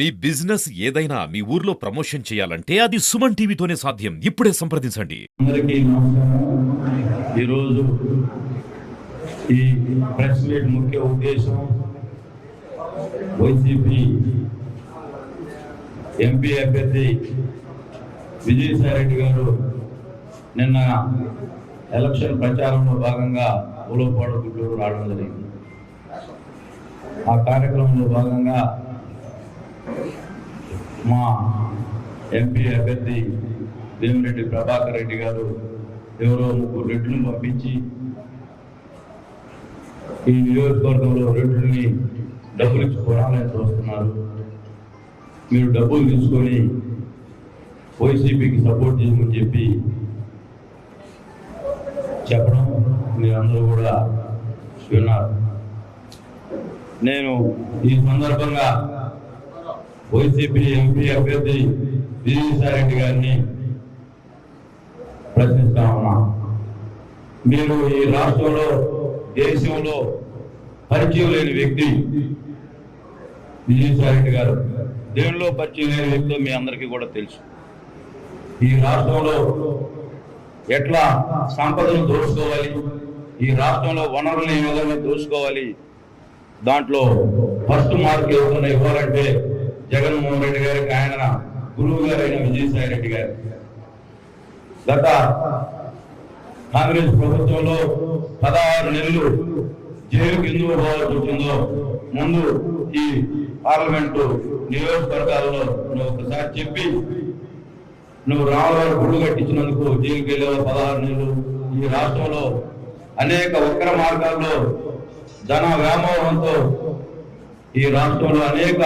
మీ business ఏదైనా మీ ఊర్లో promotion చేయాలంటే అది సుమన్ టీవీతోనే సాధ్యం. ఇప్పుడే సంప్రదించండి. అందరికీ నమస్కారం. ఈరోజు ఈ ప్రెస్ మీట్ ముఖ్య ఉద్దేశం వైసీపీ ఎంపీ అభ్యర్థి విజయసాయిరెడ్డి గారు నిన్న ఎలక్షన్ ప్రచారంలో భాగంగా ఉలవపాడు గుంటూరు రావడం జరిగింది. ఆ కార్యక్రమంలో భాగంగా మా ఎంపీ అభ్యర్థి దేవిరెడ్డి ప్రభాకర్ రెడ్డి గారు ఎవరో 3 రెడ్లను పంపించి ఈ నియోజకవర్గంలో రెడ్లని డబ్బులు ఇచ్చి కొనాలని చూస్తున్నారు. మీరు డబ్బులు తీసుకొని వైసీపీకి సపోర్ట్ చేయమని చెప్పి చెప్పడం మీరందరూ కూడా విన్నారు. నేను ఈ సందర్భంగా వైసీపీ ఎంపీ అభ్యర్థి విజయసాయిరెడ్డి గారిని ప్రశ్నిస్తా ఉన్నా. మీరు ఈ రాష్ట్రంలో దేశంలో పరిచయం లేని వ్యక్తి విజయసాయిరెడ్డి గారు. దేవుల్లో పరిచయం లేని వ్యక్తి మీ అందరికీ కూడా తెలుసు. ఈ రాష్ట్రంలో ఎట్లా సంపదను దోచుకోవాలి, ఈ రాష్ట్రంలో వనరులను ఏ విధంగా దోచుకోవాలి, దాంట్లో ఫస్ట్ మార్క్ ఏదైనా ఇవ్వాలంటే జగన్మోహన్ రెడ్డి గారికి ఆయన గురువు గారైన విజయసాయిరెడ్డి గారు. గత కాంగ్రెస్ ప్రభుత్వంలో 16 నెలలు జైలుకి ఎందుకు పోవాల్సి వచ్చిందో ముందు ఈ పార్లమెంటు నియోజకవర్గాల్లో నువ్వు ఒకసారి చెప్పి, నువ్వు రామవారి గుళ్ళు కట్టించినందుకు జైలుకి వెళ్ళావు 16 నెలలు. ఈ రాష్ట్రంలో అనేక వక్ర మార్గాల్లో ధన వ్యామోహంతో ఈ రాష్ట్రంలో అనేక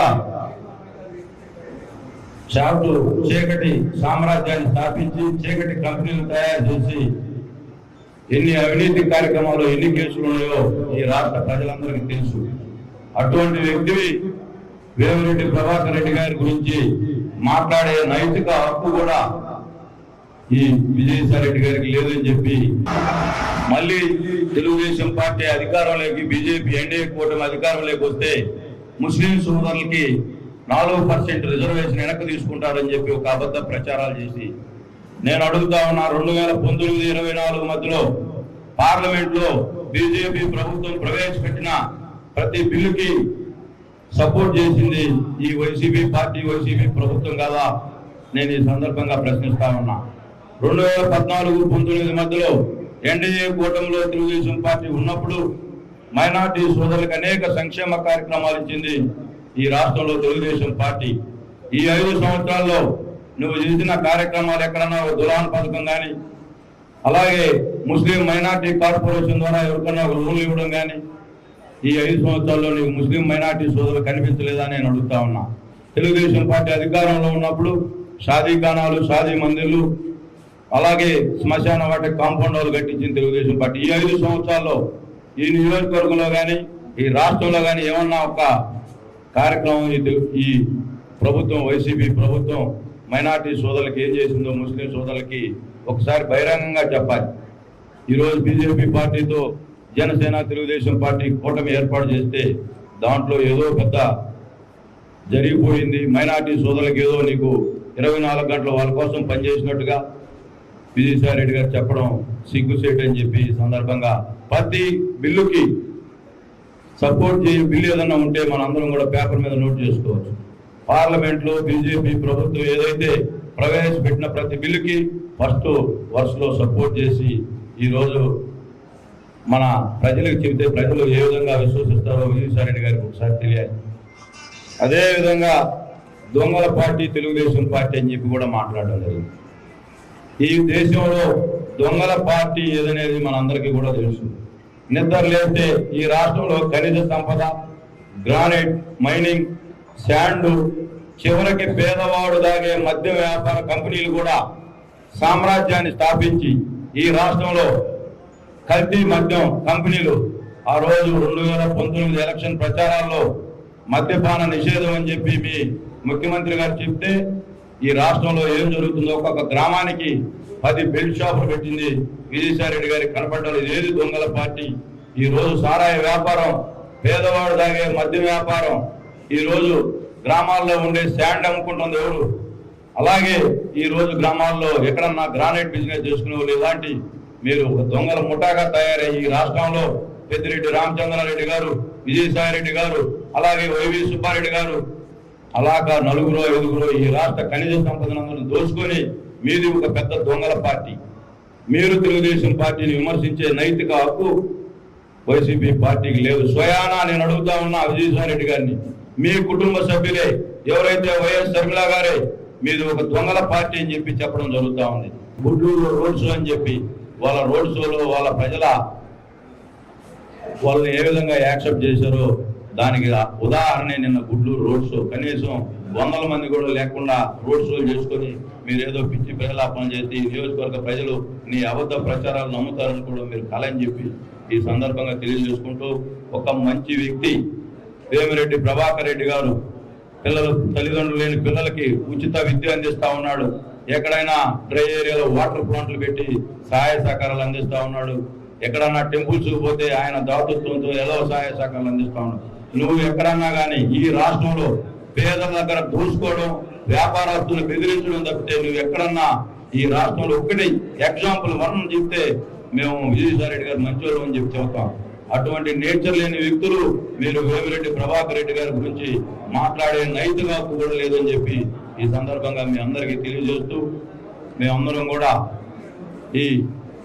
చీకటి సామ్రాజ్యాన్ని స్థాపించి చీకటి కంపెనీలు తయారు చేసి ఎన్ని అవినీతి కార్యక్రమాలు ఎన్ని కేసులు ఉన్నాయో ఈ రాష్ట్ర ప్రజలందరికీ తెలుసు. అటువంటి వ్యక్తివి వేమిరెడ్డి ప్రభాకర్ రెడ్డి గారి గురించి మాట్లాడే నైతిక హక్కు కూడా ఈ విజయసాయిరెడ్డి గారికి లేదని చెప్పి మళ్ళీ తెలుగుదేశం పార్టీ అధికారంలోకి బీజేపీ ఎన్డీఏ కూటమి అధికారంలోకి వస్తే ముస్లిం సోదరులకి 4% రిజర్వేషన్ వెనక్కి తీసుకుంటారని చెప్పి ఒక అబద్ధ ప్రచారాలు చేసి నేను అడుగుతా ఉన్నా. 2019-24 మధ్యలో పార్లమెంట్ లో బీజేపీ ప్రభుత్వం ప్రవేశపెట్టిన ప్రతి బిల్లుకి సపోర్ట్ చేసింది ఈ వైసీపీ పార్టీ, వైసీపీ ప్రభుత్వం కదా? నేను ఈ సందర్భంగా ప్రశ్నిస్తా ఉన్నా. 2014-19 మధ్యలో ఎన్డీఏ కూటమిలో తెలుగుదేశం పార్టీ ఉన్నప్పుడు మైనార్టీ సోదరులకు అనేక సంక్షేమ కార్యక్రమాలు ఇచ్చింది ఈ రాష్ట్రంలో తెలుగుదేశం పార్టీ. ఈ 5 సంవత్సరాల్లో నువ్వు చేసిన కార్యక్రమాలు ఎక్కడన్నా దులాన్ పథకం కానీ, అలాగే ముస్లిం మైనార్టీ కార్పొరేషన్ ద్వారా ఎవరికన్నా లోన్లు ఇవ్వడం కానీ, ఈ 5 సంవత్సరాల్లో నీకు ముస్లిం మైనార్టీ సోదరులు కనిపించలేదా నేను అడుగుతా ఉన్నా. తెలుగుదేశం పార్టీ అధికారంలో ఉన్నప్పుడు షాదీఖానాలు, షాదీ మందిర్లు, అలాగే శ్మశాన వాటికి కాంపౌండ్ వాళ్ళు కట్టించింది తెలుగుదేశం పార్టీ. ఈ 5 సంవత్సరాల్లో ఈ నియోజకవర్గంలో కానీ ఈ రాష్ట్రంలో కానీ ఏమన్నా ఒక కార్యక్రమం ఈ ప్రభుత్వం, వైసీపీ ప్రభుత్వం మైనార్టీ సోదరులకి ఏం చేసిందో ముస్లిం సోదరులకి ఒకసారి బహిరంగంగా చెప్పాలి. ఈరోజు బీజేపీ పార్టీతో జనసేన తెలుగుదేశం పార్టీ కూటమి ఏర్పాటు చేస్తే దాంట్లో ఏదో పెద్ద జరిగిపోయింది, మైనార్టీ సోదరులకు ఏదో నీకు 24 గంటలు వాళ్ళ కోసం పనిచేసినట్టుగా విజయసాయిరెడ్డి గారు చెప్పడం సిగ్గుసేట్ అని చెప్పి ఈ సందర్భంగా ప్రతి బిల్లుకి సపోర్ట్ చేయ బిల్లు ఏదన్నా ఉంటే మనందరం కూడా పేపర్ మీద నోట్ చేసుకోవచ్చు. పార్లమెంట్లో బీజేపీ ప్రభుత్వం ఏదైతే ప్రవేశపెట్టిన ప్రతి బిల్లుకి ఫస్ట్ వరుసలో సపోర్ట్ చేసి ఈరోజు మన ప్రజలకు చెబితే ప్రజలు ఏ విధంగా విశ్వసిస్తారో విజయసాయిరెడ్డి గారికి ఒకసారి తెలియాలి. అదేవిధంగా దొంగల పార్టీ తెలుగుదేశం పార్టీ అని చెప్పి కూడా మాట్లాడడం జరిగింది. ఈ దేశంలో దొంగల పార్టీ ఏదనేది మనందరికీ కూడా తెలుసు. నిద్ర లేస్తే ఈ రాష్ట్రంలో ఖనిజ సంపద, గ్రానైట్, మైనింగ్, శాండ్, చివరికి పేదవాడు దాగే మద్య వ్యాపార కంపెనీలు కూడా సామ్రాజ్యాన్ని స్థాపించి ఈ రాష్ట్రంలో కల్తీ మద్యం కంపెనీలు ఆ రోజు 2019 ఎలక్షన్ ప్రచారాల్లో మద్యపాన నిషేధం అని చెప్పి మీ ముఖ్యమంత్రి గారు చెప్తే ఈ రాష్ట్రంలో ఏం జరుగుతుందో ఒక్కొక్క గ్రామానికి 10 బెల్ట్ షాపులు పెట్టింది విజయసాయిరెడ్డి గారికి కనపడ్డారు. ఇదేది దొంగల పార్టీ? ఈ రోజు సారాయి వ్యాపారం, పేదవాడు తాగే మద్య వ్యాపారం, ఈ రోజు గ్రామాల్లో ఉండే శాండ్ అమ్ముకుంటుంది ఎవరు? అలాగే ఈ రోజు గ్రామాల్లో ఎక్కడన్నా గ్రానైట్ బిజినెస్ చేసుకునే వాళ్ళు ఇలాంటి మీరు ఒక దొంగల ముఠాగా తయారయ్యి ఈ రాష్ట్రంలో పెద్దిరెడ్డి రామచంద్రారెడ్డి గారు, విజయసాయిరెడ్డి గారు, అలాగే వైవి సుబ్బారెడ్డి గారు, అలాగా 4-5 ఈ రాష్ట్ర ఖనిజ సంపదనందరూ దోచుకొని మీది ఒక పెద్ద దొంగల పార్టీ. మీరు తెలుగుదేశం పార్టీని విమర్శించే నైతిక హక్కు వైసీపీ పార్టీకి లేదు. స్వయానా నేను అడుగుతా ఉన్నా విజయసాయిరెడ్డి గారిని, మీ కుటుంబ సభ్యులే ఎవరైతే వైఎస్ షర్మిల గారే మీది ఒక దొంగల పార్టీ అని చెప్పి చెప్పడం జరుగుతూ ఉంది. గుడ్లూరు రోడ్ షో అని చెప్పి వాళ్ళ రోడ్ షోలో వాళ్ళ ప్రజల వాళ్ళని ఏ విధంగా యాక్సెప్ట్ చేశారో దానికి ఉదాహరణ నిన్న గుడ్లూరు రోడ్ షో. కనీసం 100 మంది కూడా లేకుండా రోడ్ షోలు చేసుకొని మీరేదో పిచ్చి ప్రజలాపన చేసి నియోజకవర్గ ప్రజలు నీ అబద్ధ ప్రచారాలు నమ్ముతారని కూడా మీరు కలని చెప్పి ఈ సందర్భంగా తెలియజేసుకుంటూ, ఒక మంచి వ్యక్తి వేమిరెడ్డి ప్రభాకర్ రెడ్డి గారు తల్లిదండ్రులు లేని పిల్లలకి ఉచిత విద్య అందిస్తా ఉన్నాడు. ఎక్కడైనా డ్రై ఏరియాలో వాటర్ ప్లాంట్లు పెట్టి సహాయ సహకారాలు అందిస్తా ఉన్నాడు. ఎక్కడన్నా టెంపుల్స్ పోతే ఆయన దాతృత్వంతో ఏదో సహాయ సహకారాలు అందిస్తా ఉన్నాడు. నువ్వు ఎక్కడన్నా కానీ ఈ రాష్ట్రంలో పేదల దగ్గర దోసుకోవడం, వ్యాపారస్తులను బెదిరించడం తప్పితే నువ్వు ఎక్కడన్నా ఈ రాష్ట్రంలో ఒక్కటి ఎగ్జాంపుల్ 1 చెప్తే మేము విజయసాయిరెడ్డి గారు మంచోళ్ళు అని చెప్పి చెబుతాం. అటువంటి నేచర్ లేని వ్యక్తులు మీరు వేమిరెడ్డి ప్రభాకర్ రెడ్డి గారి గురించి మాట్లాడే నైతిక హక్కు కూడా లేదని చెప్పి ఈ సందర్భంగా మీ అందరికీ తెలియజేస్తూ, మేమందరం కూడా ఈ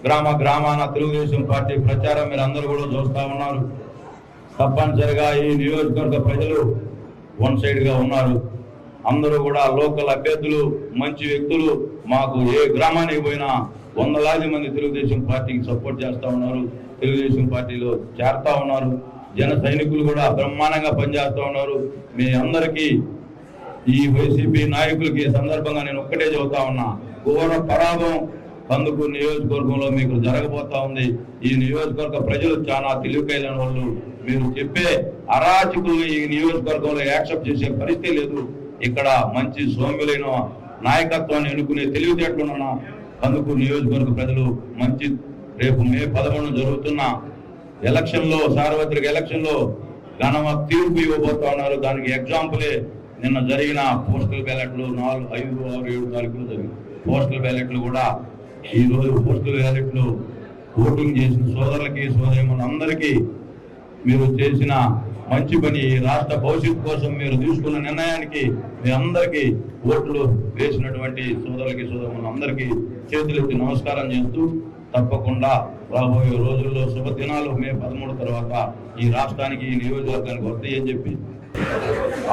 గ్రామాన తెలుగుదేశం పార్టీ ప్రచారం మీరు అందరూ కూడా చూస్తూ ఉన్నారు. తప్పనిసరిగా ఈ నియోజకవర్గ ప్రజలు 1 సైడ్గా ఉన్నారు. అందరూ కూడా లోకల్ అభ్యర్థులు, మంచి వ్యక్తులు, మాకు ఏ గ్రామానికి పోయినా 100లాది మంది తెలుగుదేశం పార్టీకి సపోర్ట్ చేస్తూ ఉన్నారు, తెలుగుదేశం పార్టీలో చేరుతా ఉన్నారు. జన సైనికులు కూడా బ్రహ్మాండంగా పనిచేస్తూ ఉన్నారు. మీ అందరికీ ఈ వైసీపీ నాయకులకి ఈ సందర్భంగా నేను ఒక్కటే చెబుతా ఉన్నా, ఘోర పరాభవం కందుకూరు నియోజకవర్గంలో మీకు జరగబోతా ఉంది. ఈ నియోజకవర్గ ప్రజలు చాలా తెలివికైన వాళ్ళు. మీరు చెప్పే అరాచకులు ఈ నియోజకవర్గంలో యాక్సెప్ట్ చేసే పరిస్థితి లేదు. ఇక్కడ మంచి సౌమ్యులైన నాయకత్వాన్ని ఎన్నుకునే తెలివితేటలున్న కందుకూరు నియోజకవర్గ ప్రజలు మంచి రేపు మే 11 జరుగుతున్న ఎలక్షన్లో, సార్వత్రిక ఎలక్షన్లో ఘనమ తీర్పు ఇవ్వబోతా ఉన్నారు. దానికి ఎగ్జాంపులే నిన్న జరిగిన పోస్టల్ బ్యాలెట్లు 4, 5, 6, 7 తారీఖులు జరిగిన పోస్టల్ బ్యాలెట్లు కూడా ఈ రోజు పోస్టల్ బ్యాలెట్లు ఓటింగ్ చేసిన సోదరులకి, సోదరిమణులందరికీ మీరు చేసిన మంచి పని, ఈ రాష్ట్ర భవిష్యత్తు కోసం మీరు తీసుకున్న నిర్ణయానికి మీ అందరికీ ఓట్లు వేసినటువంటి సోదరులకి, సోదరిమణులందరికీ చేతులెత్తి నమస్కారం చేస్తూ, తప్పకుండా రాబోయే రోజుల్లో శుభదినాలు మే 13 తర్వాత ఈ రాష్ట్రానికి, ఈ నియోజకవర్గానికి వస్తాయని చెప్పి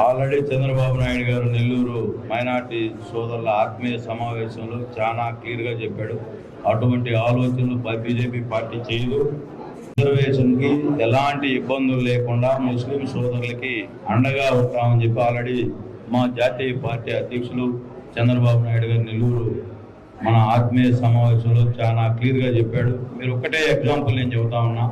ఆల్రెడీ చంద్రబాబు నాయుడు గారు నెల్లూరు మైనార్టీ సోదరుల ఆత్మీయ సమావేశంలో చాలా క్లియర్గా చెప్పాడు. అటువంటి ఆలోచనలు బీజేపీ పార్టీ చేయదు. రిజర్వేషన్కి ఎలాంటి ఇబ్బందులు లేకుండా ముస్లిం సోదరులకి అండగా ఉంటామని చెప్పి ఆల్రెడీ మా జాతీయ పార్టీ అధ్యక్షులు చంద్రబాబు నాయుడు గారు నెల్లూరు మన ఆత్మీయ సమావేశంలో చాలా క్లియర్గా చెప్పాడు. మీరు ఒక్కటే ఎగ్జాంపుల్ నేను చెబుతా ఉన్నా,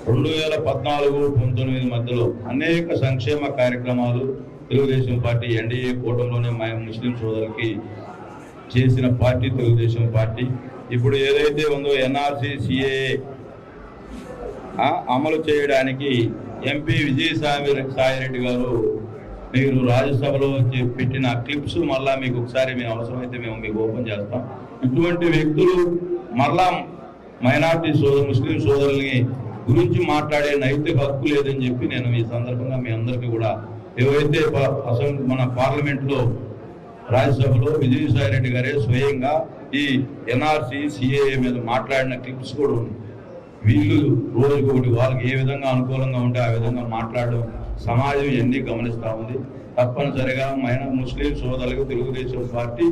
2014-19 మధ్యలో అనేక సంక్షేమ కార్యక్రమాలు తెలుగుదేశం పార్టీ ఎన్డీఏ కూటమిలోనే మా ముస్లిం సోదరులకి చేసిన పార్టీ తెలుగుదేశం పార్టీ. ఇప్పుడు ఏదైతే ఉందో ఎన్ఆర్సీ, సిఏఏ అమలు చేయడానికి ఎంపీ విజయసాయిరెడ్డి గారు మీరు రాజ్యసభలో పెట్టిన క్లిప్స్ మళ్ళా మీకు ఒకసారి మేము అవసరమైతే మేము మీకు ఓపెన్ చేస్తాం. ఇటువంటి వ్యక్తులు మళ్ళా మైనార్టీ ముస్లిం సోదరుల్ని గురించి మాట్లాడే నైతిక హక్కు లేదని చెప్పి నేను ఈ సందర్భంగా మీ అందరికీ కూడా, ఏవైతే మన పార్లమెంట్లో రాజ్యసభలో విజయసాయిరెడ్డి గారే స్వయంగా ఈ ఎన్ఆర్సీ, సిఏఏ మీద మాట్లాడిన క్లిప్స్ కూడా ఉన్నాయి. వీళ్ళు రోజుకొకటి వాళ్ళకి ఏ విధంగా అనుకూలంగా ఉంటే ఆ విధంగా మాట్లాడడం సమాజం ఎన్ని గమనిస్తూ ఉంది. తప్పనిసరిగా ముస్లిం సోదరులకు తెలుగుదేశం పార్టీ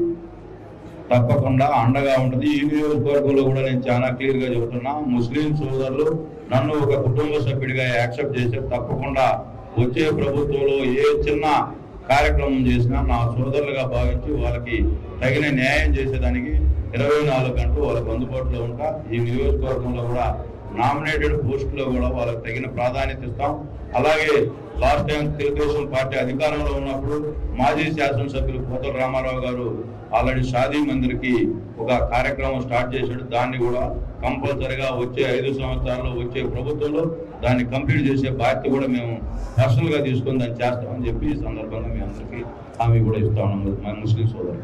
తప్పకుండా అండగా ఉంటుంది. ఈ నియోజకవర్గంలో కూడా నేను చాలా క్లియర్గా చెబుతున్నా, ముస్లిం సోదరులు నన్ను ఒక కుటుంబ సభ్యుడిగా యాక్సెప్ట్ చేసి తప్పకుండా వచ్చే ప్రభుత్వంలో ఏ చిన్న కార్యక్రమం చేసినా నా సోదరులుగా భావించి వాళ్ళకి తగిన న్యాయం చేసేదానికి 24 గంటలు వాళ్ళకి అందుబాటులో ఉంటా. ఈ నియోజకవర్గంలో కూడా నామినేటెడ్ పోస్టులో కూడా వాళ్ళకి తగిన ప్రాధాన్యత ఇస్తాం. అలాగే లాస్ట్ టైం తెలుగుదేశం పార్టీ అధికారంలో ఉన్నప్పుడు మాజీ శాసనసభ్యులు పోతల రామారావు గారు ఆల్రెడీ షాదీ మందిర్కి ఒక కార్యక్రమం స్టార్ట్ చేశాడు. దాన్ని కూడా కంపల్సరిగా వచ్చే 5 సంవత్సరాల్లో వచ్చే ప్రభుత్వంలో దాన్ని కంప్లీట్ చేసే బాధ్యత కూడా మేము పర్సనల్గా తీసుకొని దాన్ని చేస్తామని చెప్పి ఈ సందర్భంగా మీ అందరికీ హామీ కూడా ఇస్తా ఉన్నాం మా ముస్లిం సోదరులు.